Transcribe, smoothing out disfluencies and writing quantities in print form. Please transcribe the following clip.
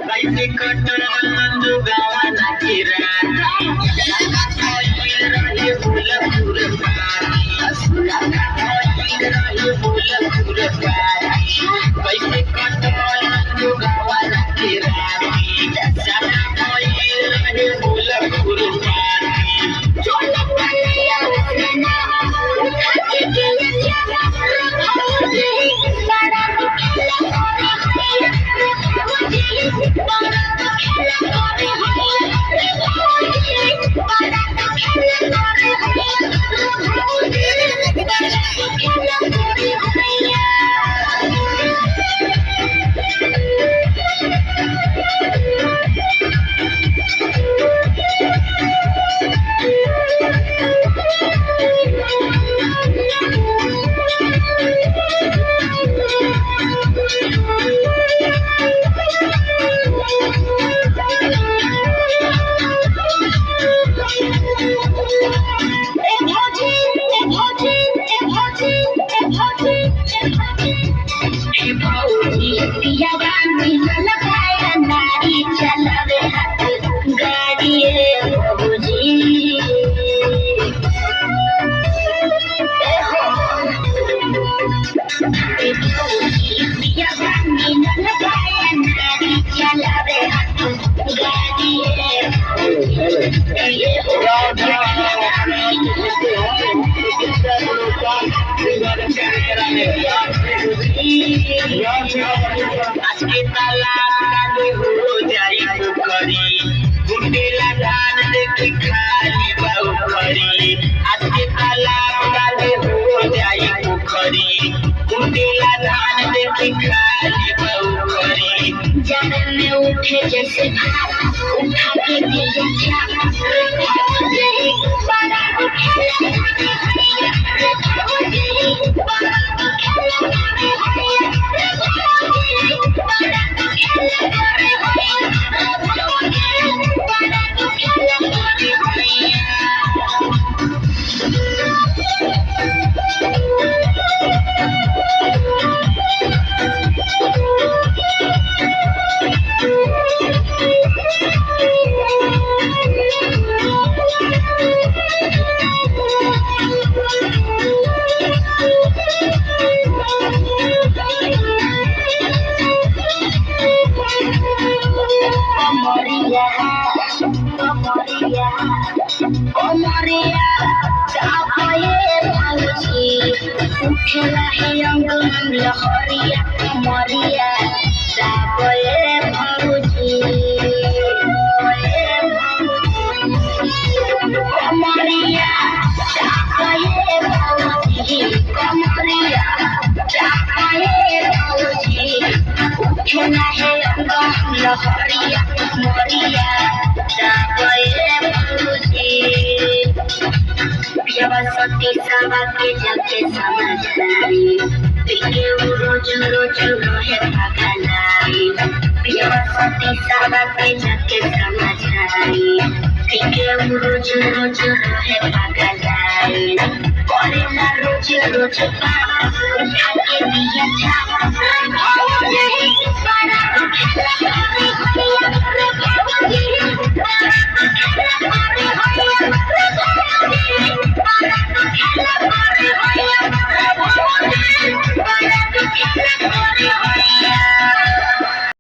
कैसे कटल गावाला की रहे फुलपुर रहे फुलपुर कैसे कटल गावाला की रहे फुलपुर आजके तालाब हो जाई पोखरी गुंडेला धान देख खाली बाउखरी आजके तालाब हो जाई पोखरी गुंडेला धान देख खाली बाउखरी जब में उठे जैसे भात उठा के दिया छाप बड़ा उठला है अंग लहरिया मरिया जाबे भौजी मरिया जाबे भौजी कमरिया जाबे भौजी उठला है अंग लहरिया मरिया जाबे भौजी सती सवा के जाके समझदारी पिके रोज रोज रहे पगलाई सती सवा के जाके समझदारी पिके रोज रोज रहे पगलाई करेला रोज रोज उठा के दिया छाप